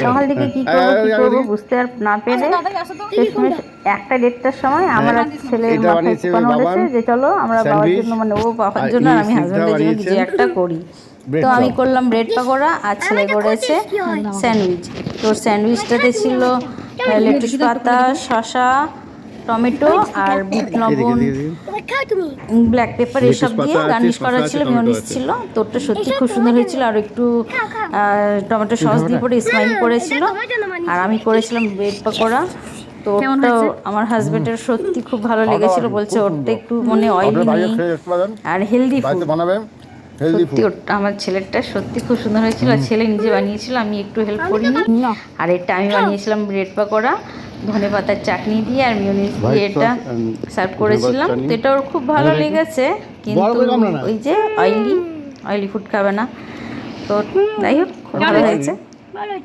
সকাল থেকে কি করবো বুঝতে আর না পেরে শেষমেশ 1-1:30টার সময় আমার আর ছেলের মাথায় ফোন উঠেছে যে চলো আমরা বাবার জন্য, মানে ও বাবার জন্য আর আমি হাজব্যান্ডের জন্য কিছু একটা করি। তো আমি করলাম ব্রেড পাকোড়া আর ছেলে করেছে স্যান্ডউইচ। তো স্যান্ডউইচটাতে ছিল লেটুস পাতা, শসা, টমেটো আর বিট লবণ, ব্ল্যাক পেপার এসব দিয়ে গার্নিশ করা ছিল, মিওনিজ ছিল। তো ওটা সত্যি খুব সুন্দর হয়েছিল। আর একটু টমেটো সস দিয়ে পরে স্মাইল করেছিল। আর আমি করেছিলাম ব্রেড পাকোড়া। তো ওটা আমার হাজবেন্ডের সত্যি খুব ভালো লেগেছিল, বলছে ওটা একটু মানে অয়েলি নেই আর হেলদি ফুড। সত্যি ওটা আমার ছেলেরটা সত্যি খুব সুন্দর হয়েছিল। আর ছেলে নিজে বানিয়েছিল, আমি একটু হেল্প করিনি। আর এটা আমি বানিয়েছিলাম ব্রেড পাকোড়া ধনেপাতার চাটনি দিয়ে আর মিওনিজ দিয়ে এটা সার্ভ করেছিলাম। তো এটা ওর খুব ভালো লেগেছে, কিন্তু ওই যে অয়েলি ফুড খাবে না। তো যাই হোক, খুব ভালো হয়েছে।